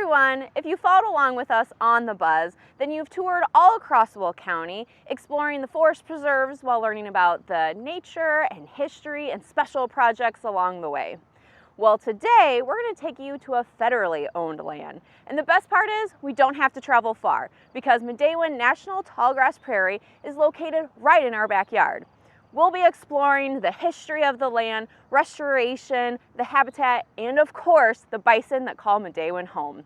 everyone, if you followed along with us on The Buzz, then you've toured all across Will County, exploring the forest preserves while learning about the nature and history and special projects along the way. Well, today we're going to take you to a federally owned land. And the best part is we don't have to travel far because Midewin National Tallgrass Prairie is located right in our backyard. We'll be exploring the history of the land, restoration, the habitat, and of course, the bison that call Midewin home.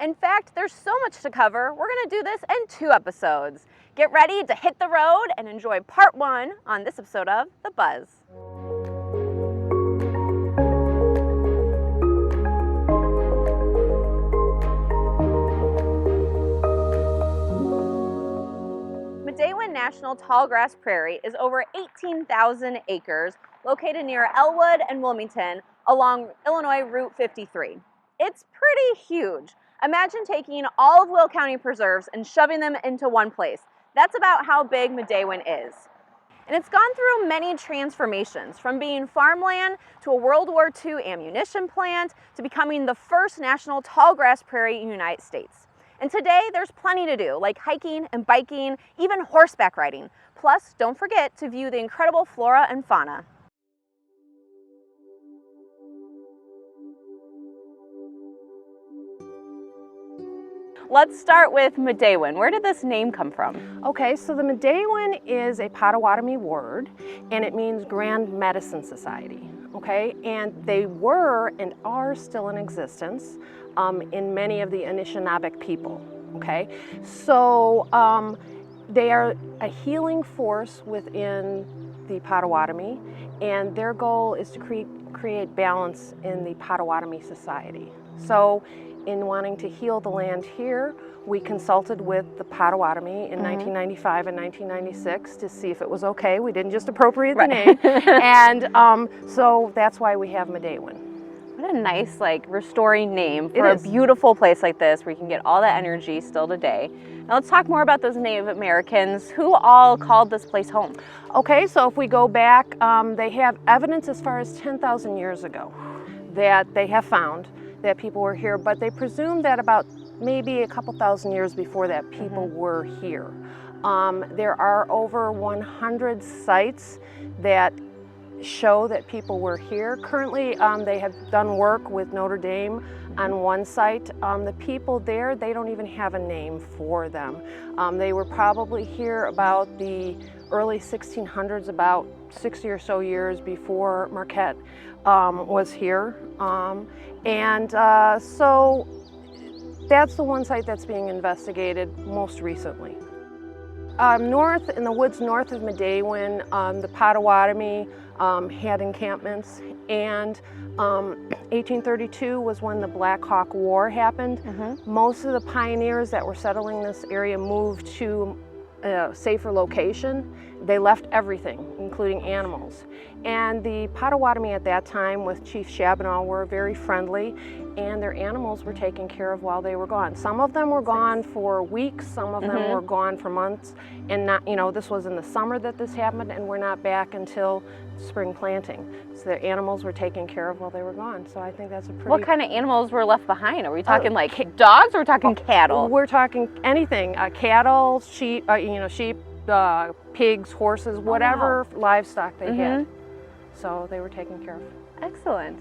In fact, there's so much to cover, we're going to do this in 2 episodes. Get ready to hit the road and enjoy part 1 on this episode of The Buzz. Midewin National Tallgrass Prairie is over 18,000 acres located near Elwood and Wilmington along Illinois Route 53. It's pretty huge. Imagine taking all of Will County preserves and shoving them into one place. That's about how big Midewin is. And it's gone through many transformations, from being farmland to a World War II ammunition plant to becoming the first national tallgrass prairie in the United States. And today there's plenty to do, like hiking and biking, even horseback riding. Plus, don't forget to view the incredible flora and fauna. Let's start with Midewin. Where did this name come from? Okay, so the Midewin is a Potawatomi word, and it means Grand Medicine Society. Okay, and they were and are still in existence in many of the Anishinaabe people. Okay, so they are a healing force within the Potawatomi, and their goal is to create balance in the Potawatomi society. So in wanting to heal the land here, we consulted with the Potawatomi in 1995 and 1996 to see if it was okay. We didn't just appropriate the name. And so that's why we have Midewin. What a nice, restoring name for a beautiful place like this where you can get all that energy still today. Now let's talk more about those Native Americans. Who all called this place home? Okay, so if we go back, they have evidence as far as 10,000 years ago that they have found that people were here, but they presume that about maybe a couple thousand years before that people were here. There are over 100 sites that show that people were here. Currently, they have done work with Notre Dame on one site. The people there, they don't even have a name for them. They were probably here about the early 1600s, about 60 or so years before Marquette was here. So that's the one site that's being investigated most recently. North, in the woods north of Midewin, the Potawatomi had encampments, and 1832 was when the Black Hawk War happened. Most of the pioneers that were settling this area moved to a safer location. They left everything, including animals. And the Potawatomi at that time with Chief Shabanaw were very friendly, and their animals were taken care of while they were gone. Some of them were gone for weeks, some of them were gone for months, and not, this was in the summer that this happened, and we're not back until spring planting. So their animals were taken care of while they were gone. So I think that's a pretty... What kind of animals were left behind? Are we talking dogs, or we're talking cattle? We're talking anything, cattle, sheep, sheep, pigs, horses, whatever livestock they had. So they were taken care of. Excellent.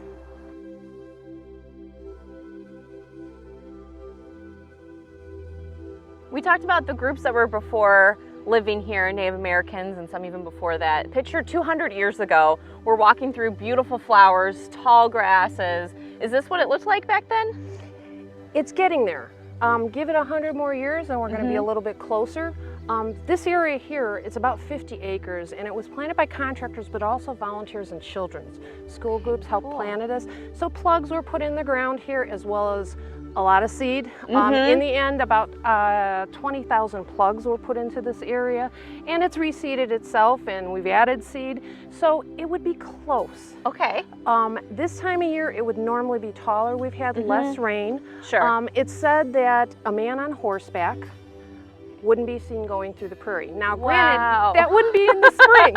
We talked about the groups that were before living here, Native Americans, and some even before that. Picture 200 years ago, we're walking through beautiful flowers, tall grasses. Is this what it looked like back then? It's getting there. Give it 100 more years and we're going to be a little bit closer. This area here, it's about 50 acres, and it was planted by contractors, but also volunteers and children's. School groups helped plant this. So plugs were put in the ground here, as well as a lot of seed. In the end, about 20,000 plugs were put into this area, and it's reseeded itself, and we've added seed, so it would be close. Okay. This time of year, it would normally be taller. We've had less rain. Sure. It's said that a man on horseback wouldn't be seen going through the prairie. Now, granted, that wouldn't be in the spring.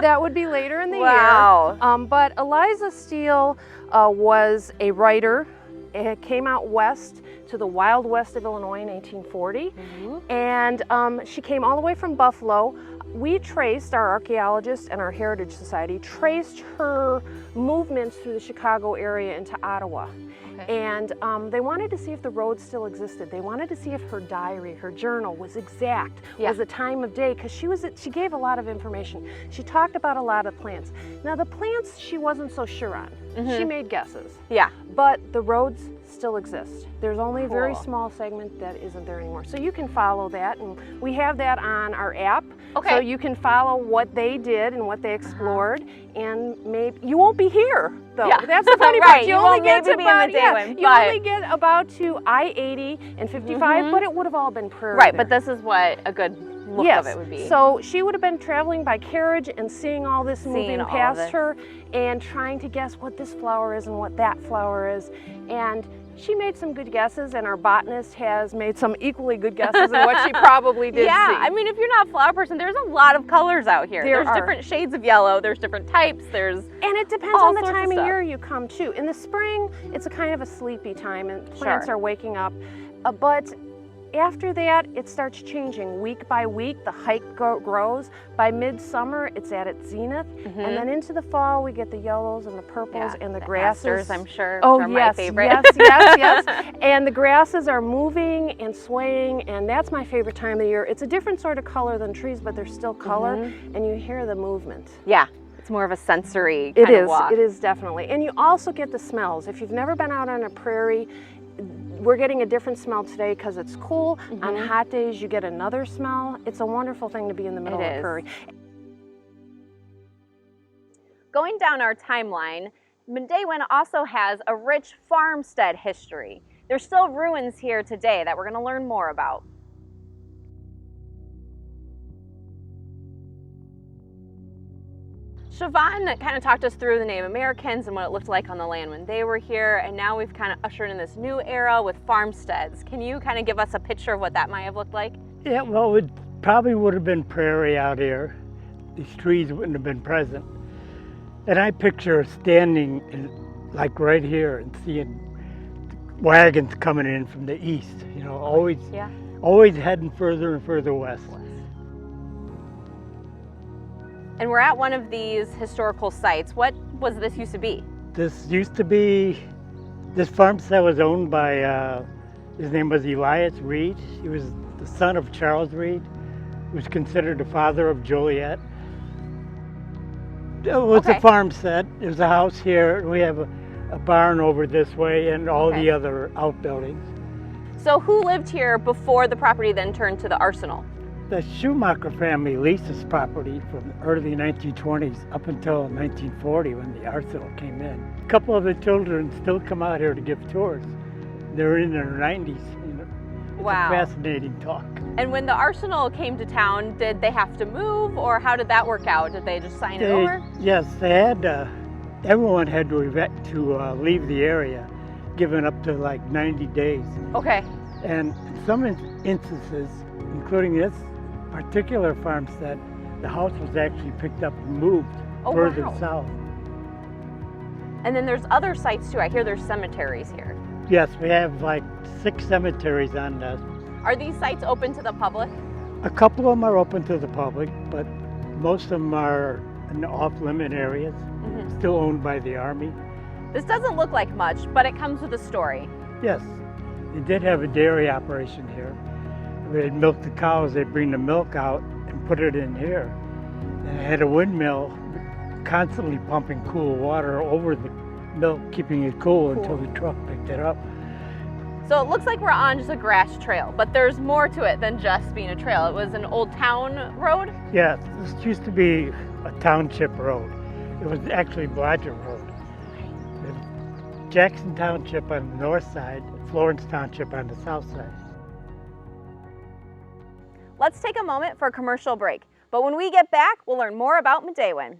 That would be later in the year. But Eliza Steele was a writer It came out west to the Wild West of Illinois in 1840. And she came all the way from Buffalo. We traced, our archaeologists and our Heritage Society, traced her movements through the Chicago area into Ottawa. And they wanted to see if the road still existed. They wanted to see if her diary, her journal was exact, was the time of day, because she gave a lot of information. She talked about a lot of plants. Now the plants she wasn't so sure on. She made guesses. But the roads still exist. There's only a very small segment that isn't there anymore. So you can follow that, and we have that on our app. So you can follow what they did and what they explored, and maybe you won't be here though. That's the funny part. You only get to about you only get about to I-80 and 55, but it would have all been prairie. But this is what a good look of it would be. So she would have been traveling by carriage and seeing all this moving past her and trying to guess what this flower is and what that flower is. And she made some good guesses, and our botanist has made some equally good guesses in what she probably did see. I mean, if you're not a flower person, there's a lot of colors out here. There's different shades of yellow, there's different types, and it depends on the time of year you come too. In the spring, it's a kind of a sleepy time and plants are waking up. But after that, it starts changing week by week. The height grows. By midsummer, it's at its zenith. And then into the fall, we get the yellows and the purples and the grasses. Asters, I'm sure, are my favorite. Yes. And the grasses are moving and swaying, and that's my favorite time of year. It's a different sort of color than trees, but there's still color, and you hear the movement. It's more of a sensory kind of walk. It is definitely. And you also get the smells. If you've never been out on a prairie, we're getting a different smell today because it's cool. On hot days, you get another smell. It's a wonderful thing to be in the middle of the prairie. Going down our timeline, Midewin also has a rich farmstead history. There's still ruins here today that we're going to learn more about. Siobhan kind of talked us through the Native Americans and what it looked like on the land when they were here, and now we've kind of ushered in this new era with farmsteads. Can you kind of give us a picture of what that might have looked like? Yeah, well, it probably would have been prairie out here. These trees wouldn't have been present. And I picture standing like right here and seeing wagons coming in from the east, you know, always heading further and further west. And we're at one of these historical sites. What was this used to be? This farmstead was owned by, his name was Elias Reed. He was the son of Charles Reed, who was considered the father of Joliet. It was a farmstead. There's a house here. We have a barn over this way and all the other outbuildings. So who lived here before the property then turned to the arsenal? The Schumacher family leased this property from the early 1920s up until 1940 when the arsenal came in. A couple of the children still come out here to give tours. They're in their 90s. You know. It's a fascinating talk. And when the arsenal came to town, did they have to move, or how did that work out? Did they just sign it over? Yes, they had. Everyone had to leave the area, given up to like 90 days. And in some instances, including this particular farmstead, the house was actually picked up and moved further south. And then there's other sites too. I hear there's cemeteries here. Yes, we have like 6 cemeteries on this. Are these sites open to the public? A couple of them are open to the public, but most of them are in off-limit areas, still owned by the Army. This doesn't look like much, but it comes with a story. Yes, they did have a dairy operation here. They'd milk the cows, they'd bring the milk out and put it in here. And it had a windmill constantly pumping cool water over the milk, keeping it cool until the truck picked it up. So it looks like we're on just a grass trail, but there's more to it than just being a trail. It was an old town road? Yeah, this used to be a township road. It was actually Blodgett Road. Jackson Township on the north side, Florence Township on the south side. Let's take a moment for a commercial break, but when we get back, we'll learn more about Midewin.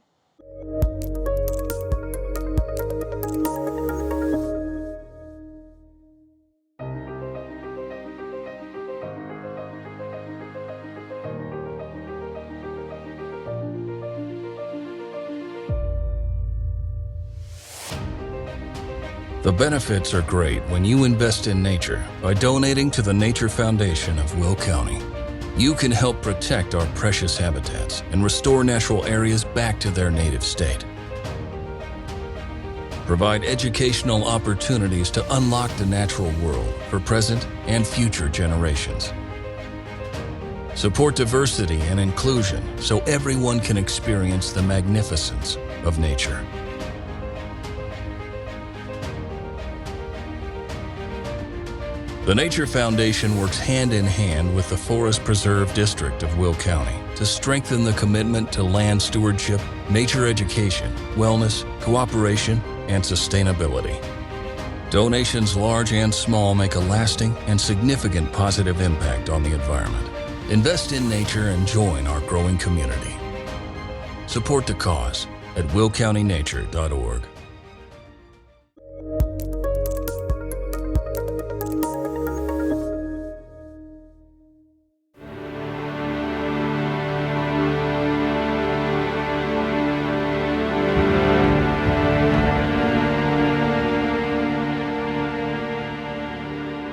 The benefits are great when you invest in nature by donating to the Nature Foundation of Will County. You can help protect our precious habitats and restore natural areas back to their native state. Provide educational opportunities to unlock the natural world for present and future generations. Support diversity and inclusion so everyone can experience the magnificence of nature. The Nature Foundation works hand in hand with the Forest Preserve District of Will County to strengthen the commitment to land stewardship, nature education, wellness, cooperation, and sustainability. Donations large and small make a lasting and significant positive impact on the environment. Invest in nature and join our growing community. Support the cause at willcountynature.org.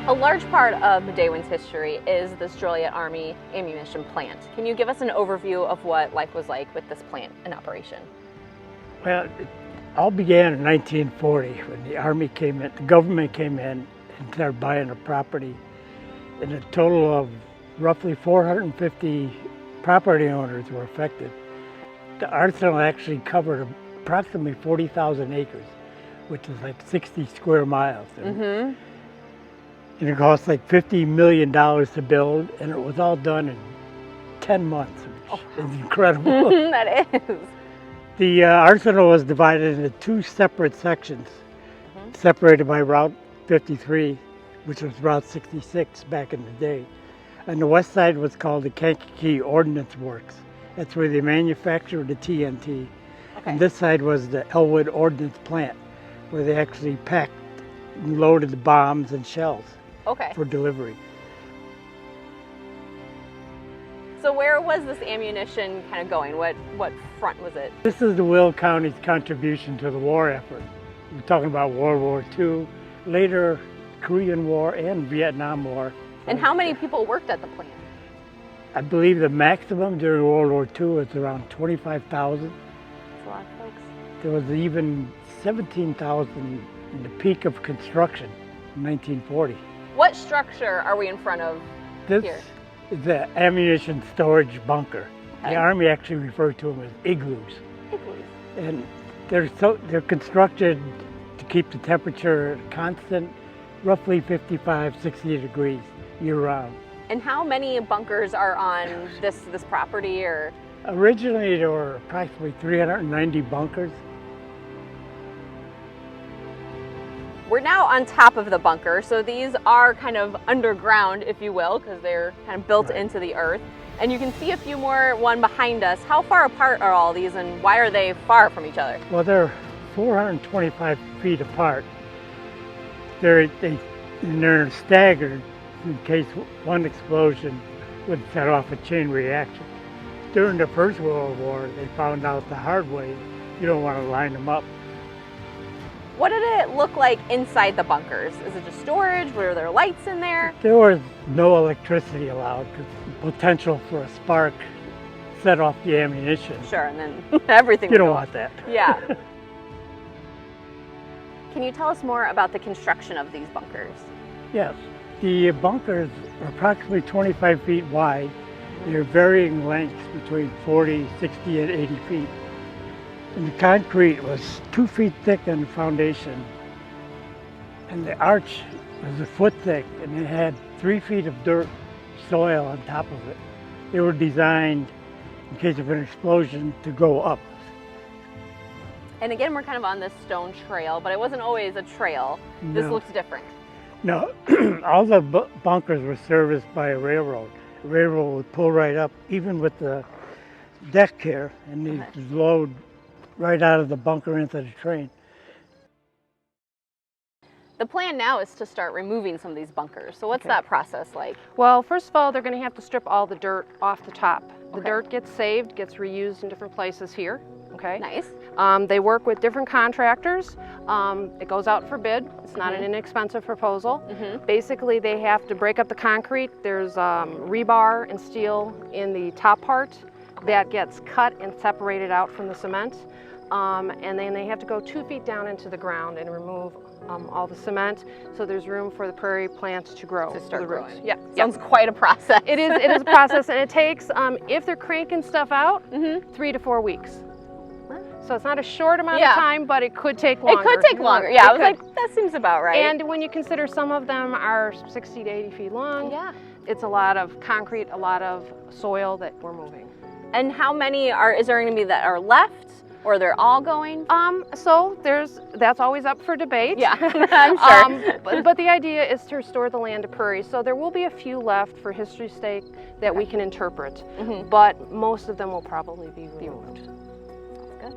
A large part of Midewin's history is this Joliet Army ammunition plant. Can you give us an overview of what life was like with this plant in operation? Well, it all began in 1940 when the Army came in, the government came in and started buying the property. And a total of roughly 450 property owners were affected. The arsenal actually covered approximately 40,000 acres, which is like 60 square miles. And it cost like $50 million to build, and it was all done in 10 months, which is incredible. That is. The arsenal was divided into two separate sections, separated by Route 53, which was Route 66 back in the day. And the west side was called the Kankakee Ordnance Works. That's where they manufactured the TNT. And this side was the Elwood Ordnance Plant, where they actually packed and loaded the bombs and shells for delivery. So where was this ammunition kind of going? What front was it? This is the Will County's contribution to the war effort. We're talking about World War II, later Korean War and Vietnam War. And how many people worked at the plant? I believe the maximum during World War II was around 25,000. That's a lot of folks. There was even 17,000 in the peak of construction in 1940. What structure are we in front of This here? is the ammunition storage bunker. The Army actually referred to them as igloos. Igloos. And they're constructed to keep the temperature constant, roughly 55, 60 degrees year-round. And how many bunkers are on this property? Or Originally, there were approximately 390 bunkers. we're now on top of the bunker, so these are kind of underground, if you will, because they're kind of built into the earth. And you can see a few more, one behind us. How far apart are all these, and why are they far from each other? Well, they're 425 feet apart. They're staggered in case one explosion would set off a chain reaction. During the First World War, they found out the hard way, you don't want to line them up. What did it look like inside the bunkers? Is it just storage? Were there lights in there? There was no electricity allowed because the potential for a spark set off the ammunition. Sure, and then everything You don't would go want off. that. Yeah. Can you tell us more about the construction of these bunkers? Yes. The bunkers are approximately 25 feet wide. They're varying lengths between 40, 60, and 80 feet. And the concrete was 2 feet thick on the foundation. And the arch was a foot thick, and it had 3 feet of dirt, soil on top of it. They were designed, in case of an explosion, to go up. And again, we're kind of on this stone trail, but it wasn't always a trail. This No. looks different. No, all the bunkers were serviced by a railroad. The railroad would pull right up, even with the deck here, and they would load right out of the bunker into the train. The plan now is to start removing some of these bunkers. So what's that process like? Well, first of all, they're going to have to strip all the dirt off the top. The dirt gets saved, gets reused in different places here. Okay. Nice. They work with different contractors. It goes out for bid. It's not an inexpensive proposal. Basically, they have to break up the concrete. There's rebar and steel in the top part that gets cut and separated out from the cement. And then they have to go 2 feet down into the ground and remove all the cement, so there's room for the prairie plants to grow. To start growing. Yeah. Sounds quite a process. It is a process, and it takes, if they're cranking stuff out, 3 to 4 weeks. So it's not a short amount of time, but it could take longer. It could take longer. Yeah, I was like, that seems about right. And when you consider some of them are 60 to 80 feet long, it's a lot of concrete, a lot of soil that we're moving. And how many is there going to be that are left? Or they're all going? So that's always up for debate. Yeah, I'm sure. But the idea is to restore the land to prairie. So there will be a few left for history's sake that we can interpret, but most of them will probably be removed. Good.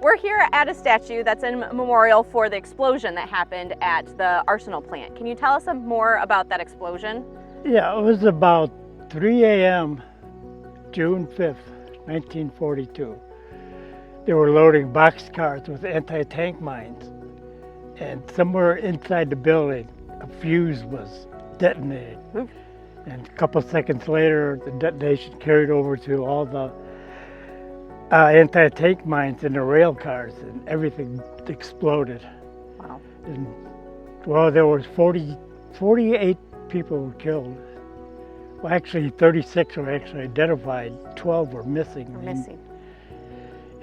We're here at a statue that's in memorial for the explosion that happened at the arsenal plant. Can you tell us some more about that explosion? Yeah, it was about 3 a.m. June 5th, 1942. They were loading boxcars with anti-tank mines, and somewhere inside the building a fuse was detonated. And a couple seconds later the detonation carried over to all the anti-tank mines in the rail cars, and everything exploded. Wow. And well, there was 48 people were killed. Well, actually 36 were actually identified, 12 were missing.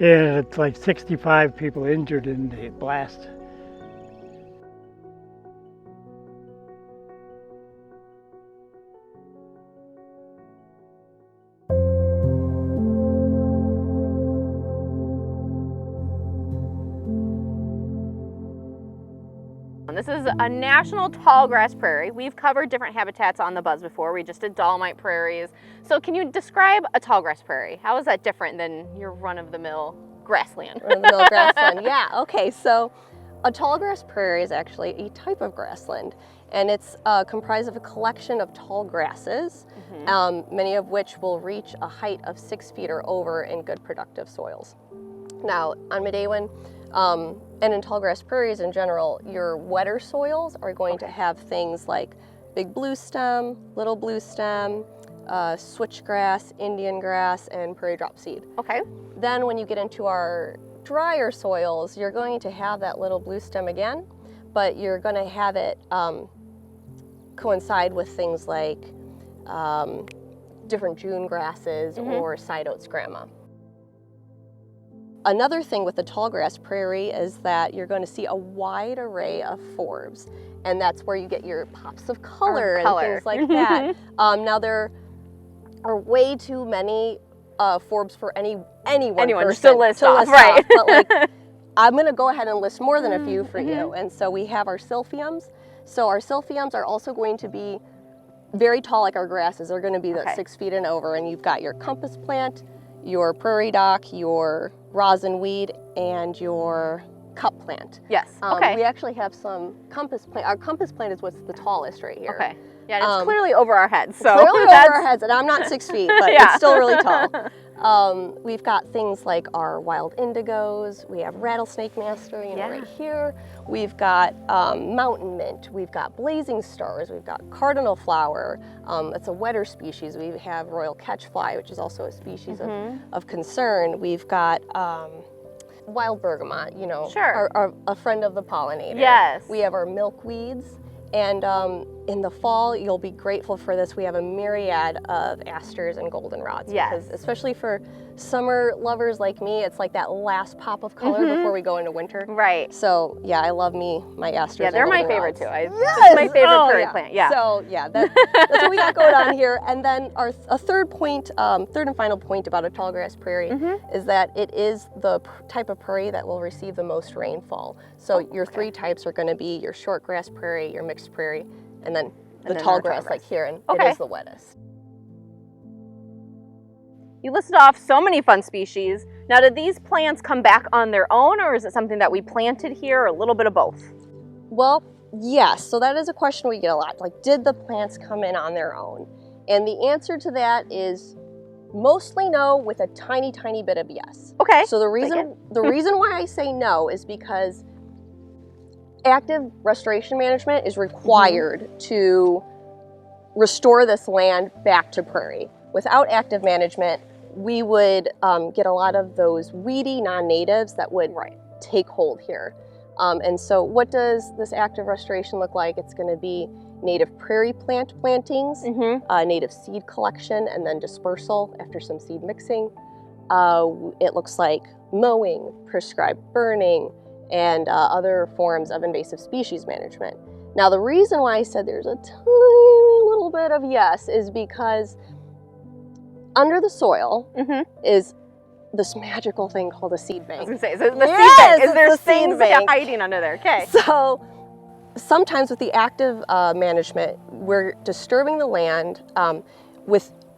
And it's like 65 people injured in the blast. This is a national tallgrass prairie. We've covered different habitats on the Buzz before. We just did dolomite prairies. So can you describe a tallgrass prairie? How is that different than your run-of-the-mill grassland? Run-of-the-mill grassland, yeah. Okay, so a tallgrass prairie is actually a type of grassland, and it's comprised of a collection of tall grasses, many of which will reach a height of 6 feet or over in good productive soils. Now, on Midewin, and in tallgrass prairies in general, your wetter soils are going to have things like big blue stem, little blue stem, switchgrass, Indian grass, and prairie drop seed. Okay. Then when you get into our drier soils, you're going to have that little blue stem again, but you're going to have it coincide with things like different June grasses or side oats grama. Another thing with the tallgrass prairie is that you're going to see a wide array of forbs, and that's where you get your pops of color and things like that. Now there are way too many forbs for any one person to list off, right? But like, I'm going to go ahead and list more than a few for you. And so we have our silphiums. So our silphiums are also going to be very tall, like our grasses. They're going to be 6 feet and over, and you've got your compass plant, your prairie dock, your rosin weed, and your cup plant. Yes. Okay. We actually have some compass plant. Our compass plant is what's the tallest right here. Okay. Yeah, and it's clearly over our heads. So clearly over our heads, and I'm not 6 feet, but it's still really tall. We've got things like our wild indigos. We have rattlesnake master, right here. We've got mountain mint. We've got blazing stars. We've got cardinal flower. It's a wetter species. We have royal catchfly, which is also a species of concern. We've got wild bergamot, a friend of the pollinator. Yes. We have our milkweeds. And in the fall, you'll be grateful for this. We have a myriad of asters and goldenrods. Yes. Because especially for summer lovers like me, it's like that last pop of color before we go into winter. Right. So yeah, I love my asters. Yeah, they're and my goldenrods. favorite too. It's my favorite prairie plant. Yeah. So yeah, that's what we got going on here. And then a third and final point about a tallgrass prairie is that it is the type of prairie that will receive the most rainfall. So your three types are going to be your shortgrass prairie, your mixed prairie, and then the tallgrass like here, and it is the wettest. You listed off so many fun species. Now, did these plants come back on their own, or is it something that we planted here, or a little bit of both? Well, yes. So that is a question we get a lot. Like, did the plants come in on their own? And the answer to that is Mostly no, with a tiny, tiny bit of yes. Okay. So the reason why I say no is because active restoration management is required to restore this land back to prairie. Without active management, we would get a lot of those weedy non-natives that would take hold here. And so what does this active restoration look like? It's going to be native prairie plant plantings, native seed collection, and then dispersal after some seed mixing. It looks like mowing, prescribed burning, and other forms of invasive species management. Now, the reason why I said there's a tiny little bit of yes is because under the soil is this magical thing called a seed bank. I was going to say, is it the seed bank? Is there things hiding under there? Okay. So sometimes with the active management, we're disturbing the land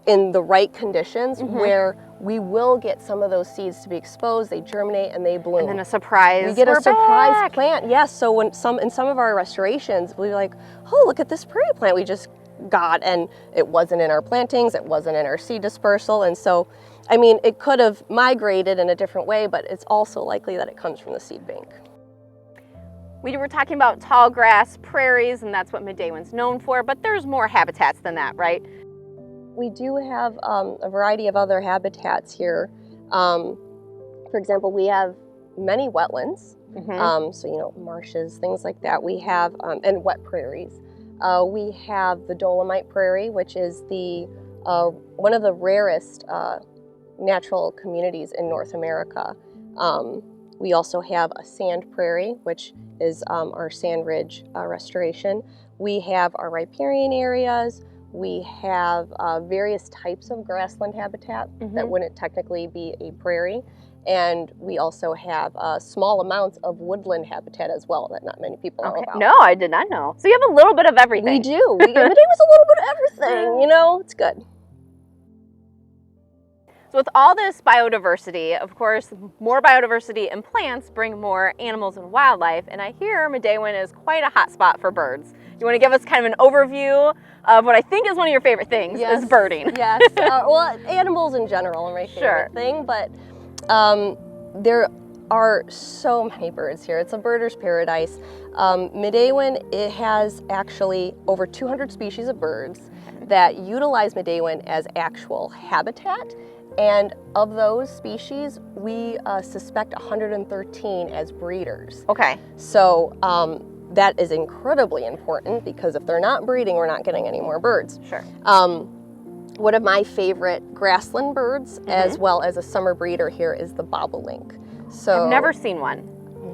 in the right conditions where we will get some of those seeds to be exposed, they germinate and they bloom. And then a surprise. We get a surprise back. plant, yes. So when in some of our restorations, we're like, oh, look at this prairie plant we just got, and it wasn't in our plantings, it wasn't in our seed dispersal, and so, I mean, it could have migrated in a different way, but it's also likely that it comes from the seed bank. We were talking about tall grass prairies, and that's what Midewin's known for, but there's more habitats than that, right? We do have a variety of other habitats here. For example, we have many wetlands, so, you know, marshes, things like that. We have, and wet prairies. We have the Dolomite Prairie, which is the one of the rarest natural communities in North America. We also have a sand prairie, which is our sand ridge restoration. We have our riparian areas. We have various types of grassland habitat that wouldn't technically be a prairie. And we also have small amounts of woodland habitat as well that not many people know about. No, I did not know. So you have a little bit of everything. We do. Midday was a little bit of everything, you know, it's good. So with all this biodiversity, of course, more biodiversity and plants bring more animals and wildlife, and I hear Midewin is quite a hot spot for birds. You want to give us kind of an overview of what I think is one of your favorite things, is birding. Yes, well, animals in general are my favorite thing, but there are so many birds here. It's a birder's paradise. Midewin, it has actually over 200 species of birds that utilize Midewin as actual habitat. And of those species, we suspect 113 as breeders. Okay. So that is incredibly important because if they're not breeding, we're not getting any more birds. Sure. One of my favorite grassland birds, as well as a summer breeder here, is the bobolink. So I've never seen one.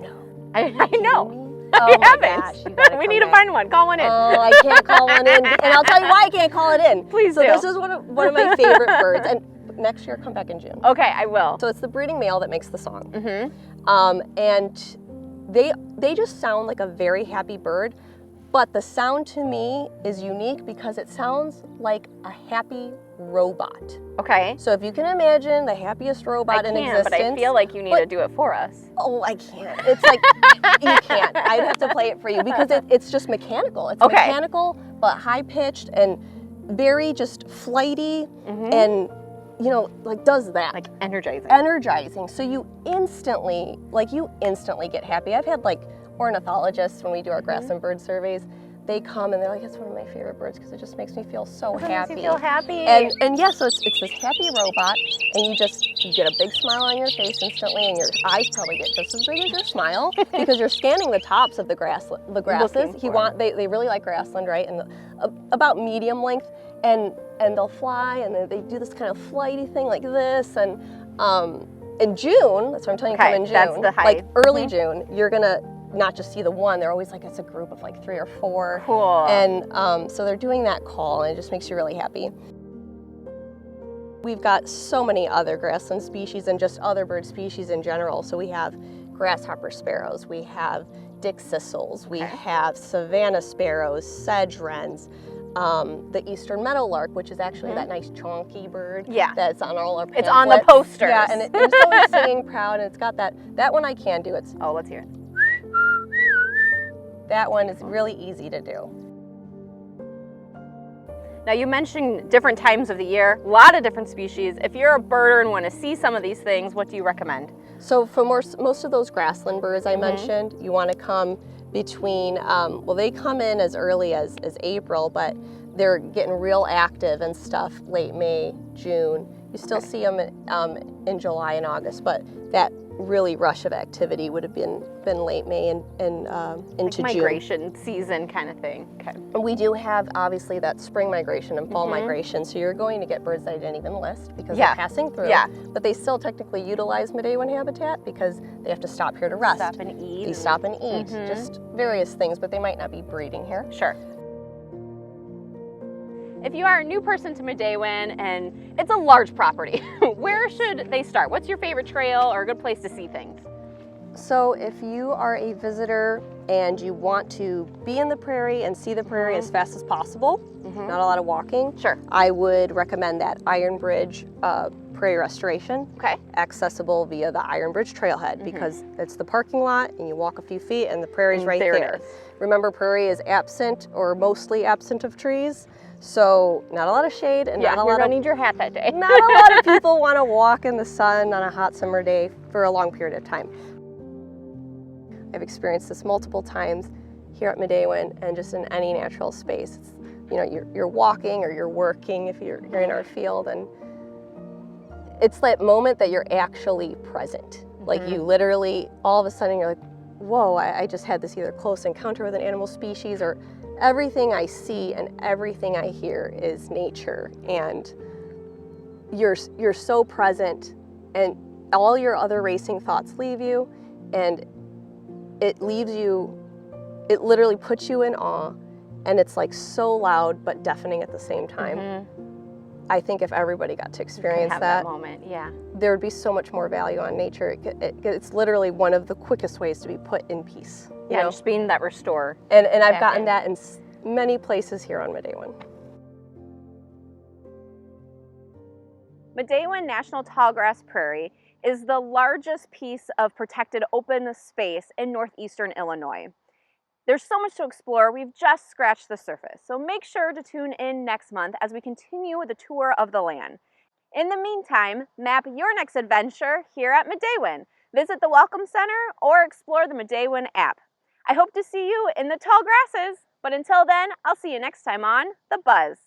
No. I know. Oh I my haven't. gosh, We need to find one. Call one in. Oh, I can't call one in, and I'll tell you why I can't call it in. Please so do. This is one of my favorite birds, and next year come back in June. Okay, I will. So it's the breeding male that makes the song, and they just sound like a very happy bird, but the sound to me is unique because it sounds like a happy robot. Okay. So if you can imagine the happiest robot in existence. But I feel like you need to do it for us. Oh, I can't. It's like, you can't. I'd have to play it for you because it's just mechanical. It's mechanical, but high-pitched and very just flighty and, you know, like does that. Like energizing. Energizing. So you instantly get happy. I've had like ornithologists when we do our grass and bird surveys. They come and they're like, it's one of my favorite birds because it just makes me feel so happy. Makes you feel happy. And yeah, so it's this happy robot, and you get a big smile on your face instantly, and your eyes probably get just as big as your smile because you're scanning the tops of the grasses. They really like grassland, right? And about medium length, and they'll fly, and they do this kind of flighty thing like this, and in June, that's what I'm telling you, come in June, that's the height. like early June, you're gonna not just see the one, they're always like, it's a group of like 3 or 4. Cool. And so they're doing that call, and it just makes you really happy. We've got so many other grassland species and just other bird species in general. So we have grasshopper sparrows, we have dick sissels, we have savanna sparrows, sedge wrens, the eastern meadowlark, which is actually that nice chonky bird that's on all our pamphlets. It's on the posters. Yeah, and it's always singing proud, and it's got that one I can do. It's let's hear it. That one is really easy to do. Now you mentioned different times of the year, a lot of different species. If you're a birder and want to see some of these things, what do you recommend? So for most of those grassland birds I mentioned, you want to come between, well, they come in as early as April, but they're getting real active and stuff late May, June. You still see them in July and August, but that really rush of activity would have been late May and into like June. Migration season kind of thing. Okay. And we do have obviously that spring migration and fall migration, so you're going to get birds that I didn't even list because they're passing through. Yeah. But they still technically utilize Midewin habitat because they have to stop here to rest. Stop and eat. They stop and eat, just various things, but they might not be breeding here. Sure. If you are a new person to Midewin and it's a large property, where should they start? What's your favorite trail or a good place to see things? So if you are a visitor and you want to be in the prairie and see the prairie as fast as possible, not a lot of walking, Sure. I would recommend that Iron Bridge Prairie Restoration, Okay. accessible via the Iron Bridge Trailhead, because it's the parking lot and you walk a few feet and the prairie's right there there. it is. Remember, prairie is absent or mostly absent of trees, so not a lot of shade and Yeah, not a you're lot gonna of need your hat that day. not a lot of people want to walk in the sun on a hot summer day for a long period of time. I've experienced this multiple times here at Midewin and just in any natural space. It's, you know, you're walking or you're working if you're in our field, and it's that moment that you're actually present. Like you literally, all of a sudden you're like, whoa, I just had this either close encounter with an animal species, or everything I see and everything I hear is nature, and you're so present, and all your other racing thoughts leave you, and it leaves you, it literally puts you in awe, and it's like so loud but deafening at the same time. I think if everybody got to experience have that moment, yeah. there would be so much more value on nature. It's literally one of the quickest ways to be put in peace. You Yeah, know? just being that restore. And I've back gotten in. that in many places here on Midewin. Midewin National Tallgrass Prairie is the largest piece of protected open space in northeastern Illinois. There's so much to explore, we've just scratched the surface, so make sure to tune in next month as we continue the tour of the land. In the meantime, map your next adventure here at Midewin. Visit the Welcome Center or explore the Midewin app. I hope to see you in the tall grasses, but until then, I'll see you next time on The Buzz.